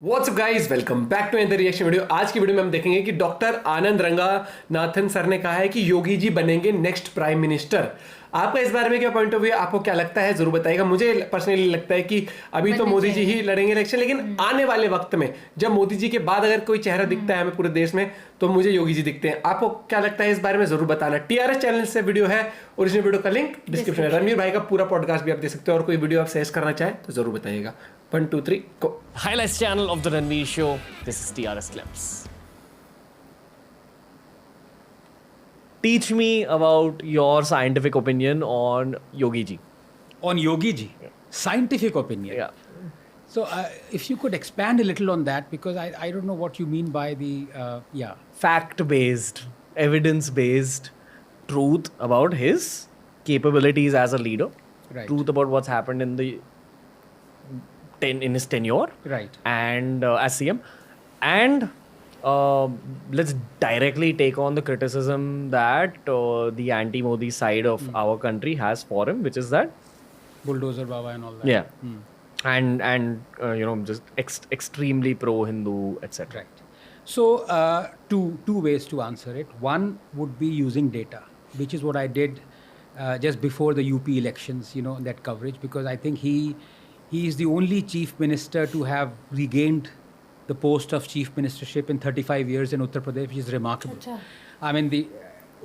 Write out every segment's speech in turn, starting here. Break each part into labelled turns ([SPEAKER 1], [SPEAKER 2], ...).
[SPEAKER 1] WhatsApp guys, welcome back to another reaction video. आज की video में हम देखेंगे कि डॉक्टर आनंद रंगानाथन सर ने कहा है कि योगी जी बनेंगे नेक्स्ट प्राइम मिनिस्टर। आपका इस बारे में क्या पॉइंट ऑफ व्यू, आपको क्या लगता है जरूर बताइएगा। मुझे पर्सनली लगता है कि अभी तो
[SPEAKER 2] बनने
[SPEAKER 1] मोदी जी ही
[SPEAKER 2] चाहिए।
[SPEAKER 1] लड़ेंगे इलेक्शन, लेकिन आने वाले वक्त में जब मोदी जी के बाद अगर कोई चेहरा दिखता है हमें पूरे देश में, तो मुझे योगी जी दिखते हैं। आपको क्या लगता है इस बारे में जरूर बताना। टीआरएस चैनल से वीडियो है, ओरिजिनल वीडियो का लिंक डिस्क्रिप्शन में। रणवीर भाई का पूरा पॉडकास्ट भी आप देख सकते हो, और कोई वीडियो आप सजेस्ट करना चाहें तो जरूर बताइएगा। 1 2 3 गो।
[SPEAKER 3] Highlights channel of the Ranveer Show. This is TRS Clips. Teach me about your scientific opinion on Yogi Ji.
[SPEAKER 4] On Yogi ji, scientific opinion.
[SPEAKER 3] Yeah.
[SPEAKER 4] So, if you could expand a little on that, because I don't know what you mean by the,
[SPEAKER 3] Fact-based, evidence-based truth about his capabilities as a leader.
[SPEAKER 4] Right.
[SPEAKER 3] Truth about what's happened in his tenure.
[SPEAKER 4] Right.
[SPEAKER 3] And as CM. And let's directly take on the criticism that the anti-Modi side of our country has for him, which is that
[SPEAKER 4] Bulldozer Baba and all that.
[SPEAKER 3] yeah, and just extremely pro-Hindu, etc.
[SPEAKER 4] Right. So, two ways to answer it. One would be using data, which is what I did just before the UP elections, that coverage, because I think he is the only chief minister to have regained the post of chief ministership in 35 years in Uttar Pradesh, which is remarkable.
[SPEAKER 2] Achha.
[SPEAKER 4] I mean, the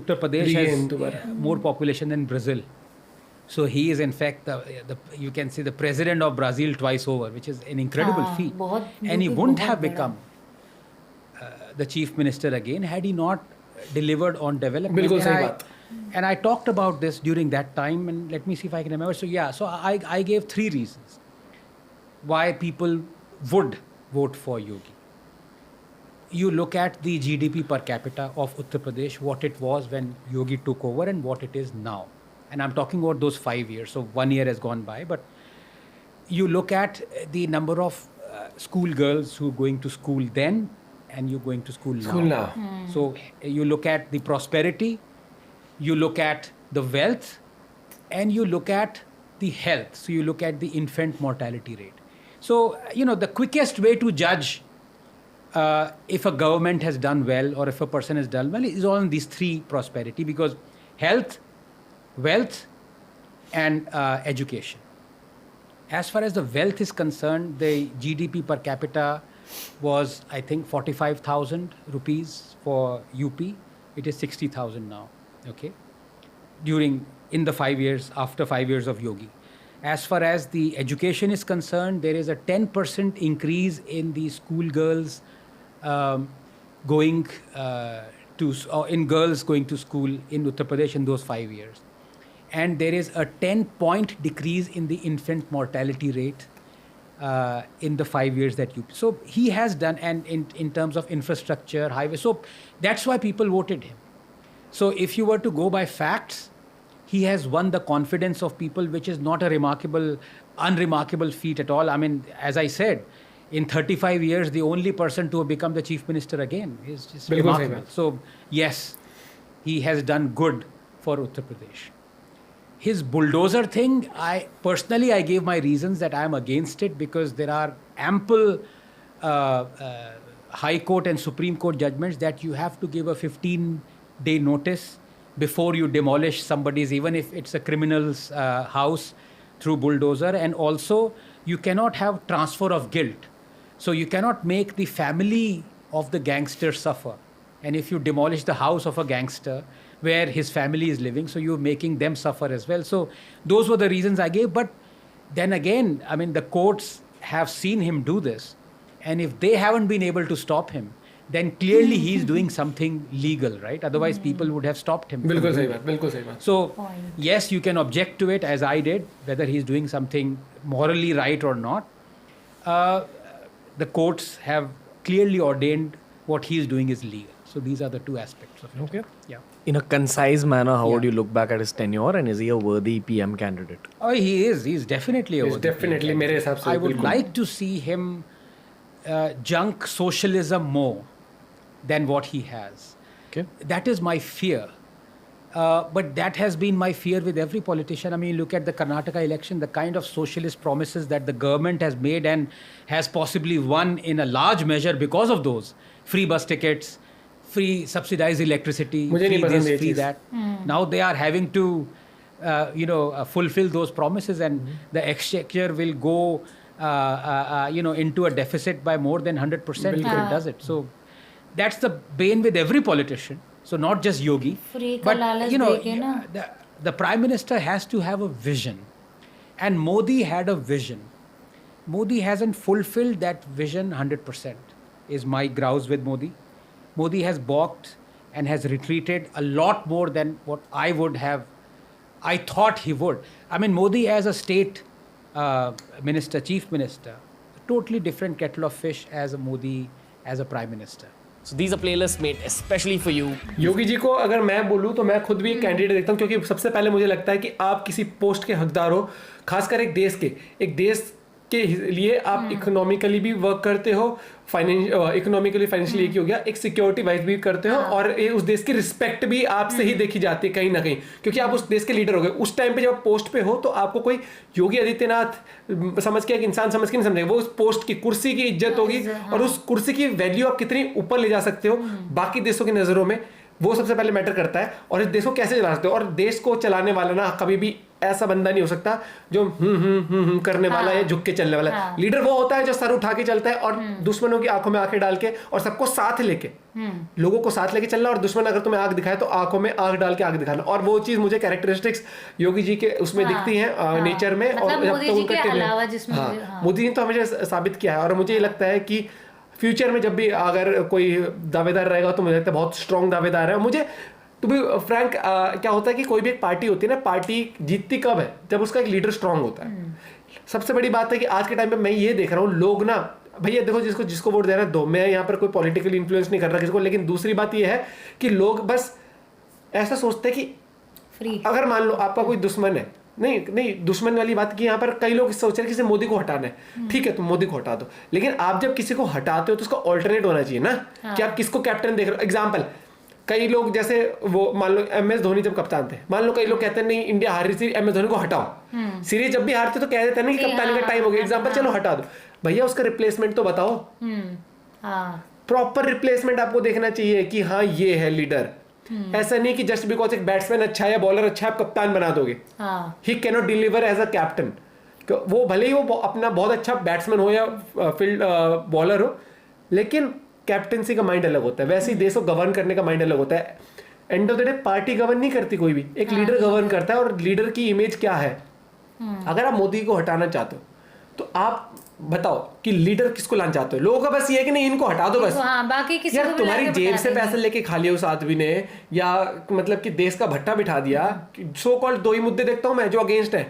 [SPEAKER 4] Uttar Pradesh
[SPEAKER 1] Regained
[SPEAKER 4] has
[SPEAKER 1] दोबारा।
[SPEAKER 4] more population than Brazil. So he is in fact you can say the president of Brazil twice over, which is an incredible
[SPEAKER 2] हाँ,
[SPEAKER 4] feat.
[SPEAKER 2] बहुत-
[SPEAKER 4] And he
[SPEAKER 2] बहुत
[SPEAKER 4] wouldn't have
[SPEAKER 2] बड़ा।
[SPEAKER 4] become the chief minister again had he not delivered on development.
[SPEAKER 1] बिल्कुल
[SPEAKER 4] And
[SPEAKER 1] सही
[SPEAKER 4] I-
[SPEAKER 1] बात।
[SPEAKER 4] And I talked about this during that time, and let me see if I can remember. So I gave 3 reasons why people would vote for Yogi. You look at the GDP per capita of Uttar Pradesh, what it was when Yogi took over and what it is now. And I'm talking about those 5 years. So 1 year has gone by, but you look at the number of school girls who are going to school then and you're going to school now.
[SPEAKER 1] School now.
[SPEAKER 4] So you look at the prosperity, you look at the wealth, and you look at the health. So you look at the infant mortality rate. So, the quickest way to judge if a government has done well or if a person has done well is on these 3 prosperity, because health, wealth, and education. As far as the wealth is concerned, the GDP per capita was, I think, 45,000 rupees for UP. It is 60,000 now. Okay, in the 5 years after 5 years of Yogi. As far as the education is concerned, there is a 10% increase in the school girls in girls going to school in Uttar Pradesh in those 5 years. And there is a 10-point decrease in the infant mortality rate in the 5 years that So he has done, and in terms of infrastructure, highways. So that's why people voted him. So if you were to go by facts, he has won the confidence of people, which is not a unremarkable feat at all. I mean, as I said, in 35 years, the only person to have become the chief minister again is just
[SPEAKER 1] बिल्कुल सही
[SPEAKER 4] remarkable.
[SPEAKER 1] बात।
[SPEAKER 4] So yes, he has done good for Uttar Pradesh. His bulldozer thing, I gave my reasons that I am against it, because there are ample High Court and Supreme Court judgments that you have to give a 15-day notice before you demolish somebody's, even if it's a criminal's house, through bulldozer. And also, you cannot have transfer of guilt. So you cannot make the family of the gangster suffer. And if you demolish the house of a gangster where his family is living, so you're making them suffer as well. So those were the reasons I gave. But then again, I mean, the courts have seen him do this. And if they haven't been able to stop him, then clearly he's doing something legal, right? Otherwise, people would have stopped him. from
[SPEAKER 1] बिल्कुल
[SPEAKER 4] doing
[SPEAKER 1] सही
[SPEAKER 4] it.
[SPEAKER 1] बात, बिल्कुल सही बात।
[SPEAKER 4] So,
[SPEAKER 2] Point.
[SPEAKER 4] yes, you can object to it, as I did, whether he's doing something morally right or not. The courts have clearly ordained what he's doing is legal. So these are the 2 aspects of it.
[SPEAKER 3] Okay.
[SPEAKER 4] Yeah.
[SPEAKER 3] In a concise manner, how would
[SPEAKER 4] Yeah.
[SPEAKER 3] you look back at his tenure, and is he a worthy PM candidate?
[SPEAKER 4] Oh, he is. He's definitely a
[SPEAKER 1] He's
[SPEAKER 4] worthy
[SPEAKER 1] definitely,
[SPEAKER 4] candidate.
[SPEAKER 1] मेरे हिसाब से
[SPEAKER 4] I would
[SPEAKER 1] बिल्कुल।
[SPEAKER 4] like to see him junk socialism more than what he has.
[SPEAKER 3] Okay.
[SPEAKER 4] That is my fear. But that has been my fear with every politician. I mean, look at the Karnataka election, the kind of socialist promises that the government has made and has possibly won in a large measure because of those. Free bus tickets, free subsidized electricity,
[SPEAKER 1] मुझे
[SPEAKER 4] free
[SPEAKER 1] नहीं पसंद
[SPEAKER 4] this,
[SPEAKER 1] ये
[SPEAKER 4] free
[SPEAKER 1] cheese.
[SPEAKER 4] that. Now they are having to, fulfill those promises, and the exchequer will go, into a deficit by more than 100% if it does it. So that's the bane with every politician. So not just Yogi,
[SPEAKER 2] Free का
[SPEAKER 4] but
[SPEAKER 2] लालच देके ना।
[SPEAKER 4] the prime minister has to have a vision, and Modi had a vision. Modi hasn't fulfilled that vision 100%. Is my grouse with Modi. Modi has balked and has retreated a lot more than what I thought he would. I mean, Modi as a state minister, chief minister, totally different kettle of fish as a Modi as a prime minister.
[SPEAKER 3] So these are playlists made especially for you.
[SPEAKER 1] Yogi ji को अगर मैं बोलूं तो मैं खुद भी एक candidate देखता हूं, क्योंकि सबसे पहले मुझे लगता है कि आप किसी पोस्ट के हकदार हो, खासकर एक देश के लिए आप इकोनॉमिकली भी वर्क करते हो, इकोनॉमिकली फाइनेंशियली एक ही हो गया, एक सिक्योरिटी वाइज भी करते हो, और उस देश की रिस्पेक्ट भी आपसे ही देखी जाती है कहीं ना कहीं, क्योंकि आप उस देश के लीडर हो गए। उस टाइम पे जब आप पोस्ट पे हो तो आपको कोई योगी आदित्यनाथ समझ के, एक इंसान समझ के नहीं समझेगा, वो उस पोस्ट की कुर्सी की इज्जत होगी, और उस कुर्सी की वैल्यू आप कितनी ऊपर ले जा सकते हो बाकी देशों की नजरों में, वो सबसे पहले मैटर करता है। और इस देश को कैसे चला सकते हो, और देश को चलाने वाला ना कभी भी ऐसा बंदा नहीं हो सकता जो करने वाला या झुक के चलने वाला है। लीडर वो होता है जो सर उठा के चलता है और दुश्मनों की आंखों में आंखें डाल के, और सबको साथ लेके, लोगों को साथ लेके चलना, और दुश्मन अगर तुम्हें आंख दिखाए तो आंखों में आंख डाल के आंख दिखाना। और वो चीज मुझे कैरेक्टरिस्टिक्स योगी जी के उसमें दिखती है, नेचर में।
[SPEAKER 2] मतलब
[SPEAKER 1] और
[SPEAKER 2] मोदी जी के अलावा जिसमें
[SPEAKER 1] मोदी जी ने तो हमेशा साबित किया है, और मुझे ये लगता है कि फ्यूचर में जब भी अगर कोई दावेदार रहेगा तो मुझे लगता है बहुत स्ट्रॉन्ग दावेदार है। मुझे टू बी फ्रैंक, क्या होता है कि कोई भी एक पार्टी होती है ना, पार्टी जीतती कब है, जब उसका एक लीडर स्ट्रांग होता है। सबसे बड़ी बात है कि आज के टाइम पे मैं ये देख रहा हूँ, लोग ना, भैया देखो जिसको वोट देना दो, मैं यहाँ पर कोई पॉलिटिकल इन्फ्लुएंस नहीं कर रहा किसी को, लेकिन दूसरी बात ये है कि लोग बस ऐसा सोचते हैं कि
[SPEAKER 2] फ्री,
[SPEAKER 1] अगर मान लो आपका कोई दुश्मन है, नहीं दुश्मन वाली बात की, यहाँ पर कई लोग सोच रहे हैं कि मोदी को हटाना है, ठीक है तुम मोदी को हटा दो, लेकिन आप जब किसी को हटाते हो तो उसका ऑल्टरनेट होना चाहिए ना, कि आप किसको कैप्टन देख रहे हो। एग्जाम्पल, कई लोग जैसे वो मान लो MS धोनी जब कप्तान थे, मान लो कई लोग कहते हैं नहीं इंडिया हार रही थी, MS धोनी को हटाओ। सीरीज जब भी हारते तो कह देते हैं ना कि कप्तानी का टाइम हो गया, एग्जाम्पल चलो हटा दो, भैया उसका रिप्लेसमेंट तो बताओ। प्रॉपर रिप्लेसमेंट आपको देखना चाहिए कि हाँ ये है लीडर। ऐसा नहीं कि जस्ट बिकॉज एक बैट्समैन अच्छा है या बॉलर अच्छा है आप कप्तान बना दोगे। He can not deliver as a captain. वो भले ही वो अपना बहुत अच्छा बैट्समैन हो या फील्ड बॉलर हो, लेकिन कैप्टेंसी का माइंड अलग होता है, वैसे ही देश को गवर्न करने का माइंड अलग होता है। End of the day party govern नहीं करती कोई भी, एक लीडर गवर्न करता है। और लीडर की इमेज क्या है, अगर आप मोदी को हटाना चाहते हो तो आप बताओ कि लीडर किसको लाना चाहते हो। लोगों का बस ये है कि नहीं इनको हटा दो बस।
[SPEAKER 2] बाकी किसी
[SPEAKER 1] यार
[SPEAKER 2] को
[SPEAKER 1] तुम्हारी जेब से पैसे लेके खा लिया उस आदमी ने, या मतलब कि देश का भट्टा बिठा दिया। सो कॉल्ड दो ही मुद्दे देखता हूं मैं जो अगेंस्ट है।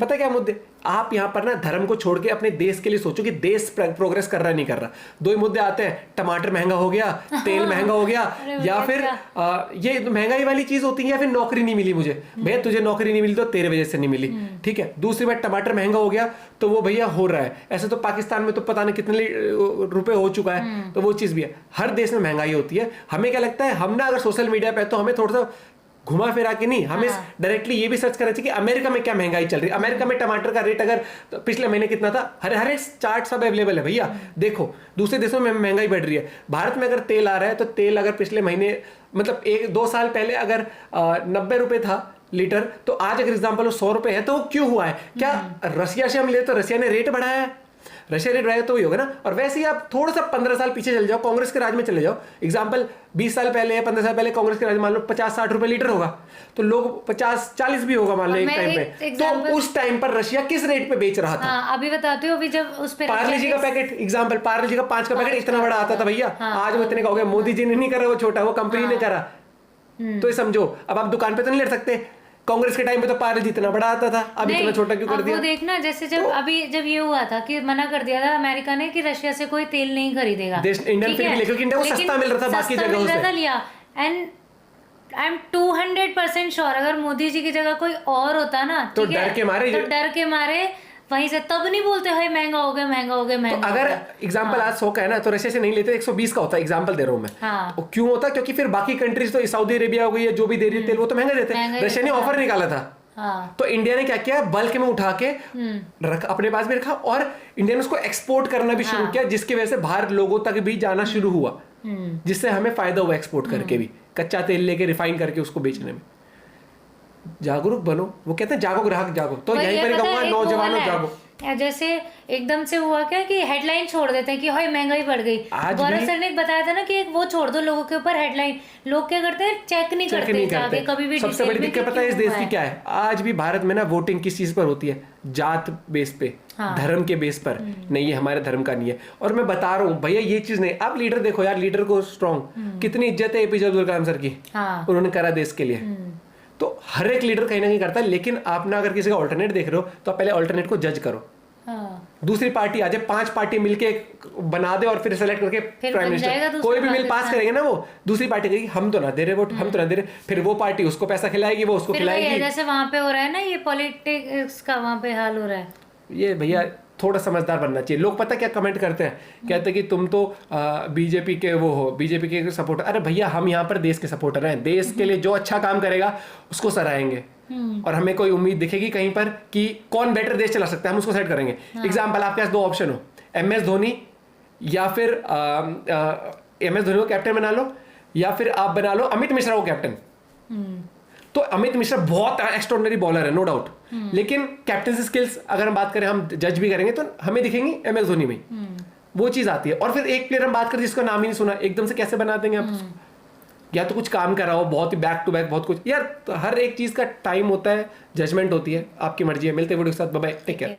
[SPEAKER 1] पता क्या मुद्दे, आप यहाँ पर ना धर्म को छोड़ के अपने देश के लिए सोचो कि देश प्रोग्रेस कर रहा है नहीं कर रहा। दो ही मुद्दे आते हैं, टमाटर महंगा हो गया, तेल महंगा हो गया, या फिर ये महंगाई वाली चीज होती है, या फिर नौकरी नहीं मिली मुझे। भैया तुझे नौकरी नहीं मिली तो तेरे वजह से नहीं मिली, ठीक है। दूसरी बात टमाटर महंगा हो गया तो वो भैया हो रहा है, ऐसे तो पाकिस्तान में तो पता नहीं कितने रुपए हो चुका है, तो वो चीज भी है। हर देश में महंगाई होती है। हमें क्या लगता है, हम ना अगर सोशल मीडिया पे तो हमें थोड़ा सा घुमा फिरा के नहीं, हमें डायरेक्टली ये भी सर्च करना चाहिए कि अमेरिका में क्या महंगाई चल रही है। अमेरिका में टमाटर का रेट अगर तो पिछले महीने कितना था, हर एक चार्ट सब अवेलेबल है भैया, देखो। दूसरे देशों में महंगाई बढ़ रही है। भारत में अगर तेल आ रहा है तो तेल अगर पिछले महीने मतलब 1-2 साल पहले अगर 90 रुपए था लीटर, तो आज अगर एग्जाम्पल 100 रुपए है, तो क्यों हुआ है? क्या रशिया से हम ले तो रशिया ने रेट बढ़ाया है? रशिया रेट बढ़ाया तो वही होगा ना। और वैसे ही आप थोड़ा सा 15 साल पीछे चले जाओ, कांग्रेस के राज में चले जाओ। एग्जाम्पल 20 साल पहले या 15 साल पहले कांग्रेस के राज मान लो 50-60 रुपए लीटर होगा, तो लोग 50-40 भी होगा मान लो एक टाइम पे। तो उस टाइम पर रशिया किस रेट पे बेच रहा था?
[SPEAKER 2] अभी बताते हो, अभी जब उस पे
[SPEAKER 1] पार्ले जी का पैकेट, एग्जाम्पल पार्ले जी का 5 का पैकेट इतना बड़ा आता था भैया, आज वो इतने का हो गया। मोदी जी ने नहीं करा, वो छोटा, वो कंपनी ने करा। तो ये समझो, अब आप दुकान पे तो नहीं ले सकते। कांग्रेस के टाइम पे तो पार्ले जितना बड़ा आता था, अब इतना छोटा क्यों कर दिया?
[SPEAKER 2] वो देखना, जैसे जब जब ये हुआ था कि मना कर दिया था अमेरिका ने कि रशिया से कोई तेल नहीं खरीदेगा,
[SPEAKER 1] इंडियन फिर भी लेकर इंडिया को सस्ता मिल रहा था बाकी जगहों से
[SPEAKER 2] लिया। एंड आई एम 200% श्योर अगर मोदी जी की जगह कोई और होता ना,
[SPEAKER 1] तो डर के मारे
[SPEAKER 2] वहीं से तब नहीं बोलते है महंगा हो गया महंगा हो गया
[SPEAKER 1] तो
[SPEAKER 2] महंगा हो
[SPEAKER 1] अगर
[SPEAKER 2] गया।
[SPEAKER 1] एग्जाम्पल आज 100 का है ना तो रशिया से नहीं लेते, 120 का होता है, एग्जाम्पल दे रहा हूँ मैं।
[SPEAKER 2] हाँ।
[SPEAKER 1] वो क्यों होता? क्योंकि फिर बाकी कंट्रीज तो सऊदी अरेबिया हो गई है, जो भी दे रही है तेल, वो तो महंगा देते
[SPEAKER 2] महंगा
[SPEAKER 1] हैं। रशिया ने
[SPEAKER 2] देते हैं।
[SPEAKER 1] ऑफर निकाला था,
[SPEAKER 2] हाँ।
[SPEAKER 1] तो इंडिया ने क्या किया, बल्क में उठा के रख अपने पास भी रखा, और इंडिया ने उसको एक्सपोर्ट करना भी शुरू किया, जिसकी वजह से बाहर लोगों तक भी जाना शुरू हुआ, जिससे हमें फायदा हुआ एक्सपोर्ट करके भी, कच्चा तेल लेके रिफाइन करके उसको बेचने में। जागरूक बनो, वो कहते हैं जागो ग्राहक जागो, तो
[SPEAKER 2] वही
[SPEAKER 1] यहीं
[SPEAKER 2] है,
[SPEAKER 1] पर
[SPEAKER 2] पता है,
[SPEAKER 1] कहूंगा
[SPEAKER 2] एक वो
[SPEAKER 1] नौजवानों
[SPEAKER 2] वाला है।
[SPEAKER 1] जागो।
[SPEAKER 2] या जैसे एकदम से हुआ क्या कि हेडलाइन छोड़ देते हैं कि हाय महंगाई बढ़ गई।
[SPEAKER 1] आज
[SPEAKER 2] गौरव
[SPEAKER 1] भी-
[SPEAKER 2] सर ने बताया था ना कि एक वो छोड़ दो लोगों के ऊपर हेडलाइन, लोग क्या करते हैं चेक नहीं
[SPEAKER 1] चेक
[SPEAKER 2] करते
[SPEAKER 1] नहीं
[SPEAKER 2] जाके
[SPEAKER 1] करते।
[SPEAKER 2] कभी भी।
[SPEAKER 1] सबसे
[SPEAKER 2] डिटेल
[SPEAKER 1] बड़ी
[SPEAKER 2] में
[SPEAKER 1] दिक्कत
[SPEAKER 2] कि
[SPEAKER 1] पता है इस
[SPEAKER 2] क्यों
[SPEAKER 1] देश
[SPEAKER 2] हुआ
[SPEAKER 1] की क्या है? आज भी भारत में ना वोटिंग किस चीज पर होती है? जात बेस पे,
[SPEAKER 2] हाँ।
[SPEAKER 1] धर्म के बेस पर। नहीं, ये हमारे धर्म का नहीं है। और मैं बता रहा हूँ भैया, ये चीज नहीं। आप लीडर देखो यार, लीडर को स्ट्रॉन्ग, कितनी इज्जत है एपीजे अब्दुल कलाम सर की,
[SPEAKER 2] हाँ।
[SPEAKER 1] उन्होंने करा देश के लिए। तो हर एक लीडर कहीं ना कहीं करता है, लेकिन आप ना अगर किसी का ऑल्टरनेट देख रहे हो तो आप पहले ऑल्टरनेट को जज करो।
[SPEAKER 2] हाँ।
[SPEAKER 1] दूसरी पार्टी आ जाए, 5 पार्टी मिलके एक बना दे और फिर सेलेक्ट करके
[SPEAKER 2] फिर
[SPEAKER 1] प्राइम
[SPEAKER 2] बन जाएगा
[SPEAKER 1] मिनिस्टर,
[SPEAKER 2] दूसरा
[SPEAKER 1] कोई भी बिल पास
[SPEAKER 2] पाकिस्तान।
[SPEAKER 1] करेंगे ना, वो दूसरी पार्टी कहेगी हम तो ना दे रहे वोट, हम तो ना दे रहे, फिर वो पार्टी उसको पैसा खिलाएगी, वो उसको
[SPEAKER 2] फिर वही है,
[SPEAKER 1] खिलाएगी।
[SPEAKER 2] जैसे वहां पे हो रहा है ना ये पॉलिटिक्स का, वहां पे हाल हो रहा है।
[SPEAKER 1] ये भैया थोड़ा समझदार बनना चाहिए। लोग पता क्या कमेंट करते हैं, कहते हैं कि तुम तो बीजेपी के वो हो, बीजेपी के सपोर्टर। अरे भैया, हम यहाँ पर देश के सपोर्टर हैं, देश के लिए जो अच्छा काम करेगा उसको सराहेंगे, और हमें कोई उम्मीद दिखेगी कहीं पर कि कौन बेटर देश चला सकता है, हम उसको सेट करेंगे। एग्जाम्पल, आपके पास 2 ऑप्शन हो, MS धोनी या फिर MS धोनी को कैप्टन बना लो, या फिर आप बना लो अमित मिश्रा को कैप्टन। तो अमित मिश्रा बहुत एक्स्ट्रॉर्डिनरी बॉलर है, नो डाउट, लेकिन कैप्टनसी स्किल्स अगर हम बात करें, हम जज भी करेंगे तो हमें दिखेंगी MS धोनी में, वो चीज आती है। और फिर एक प्लेयर हम बात करें जिसका नाम ही नहीं सुना, एकदम से कैसे बना देंगे आप उसको? या तो कुछ काम कर रहा हो बहुत ही बैक टू बैक, बहुत कुछ यार, तो हर एक चीज का टाइम होता है, जजमेंट होती है, आपकी मर्जी है। मिलते हैं वीडियो के साथ, बाय बाय, टेक केयर।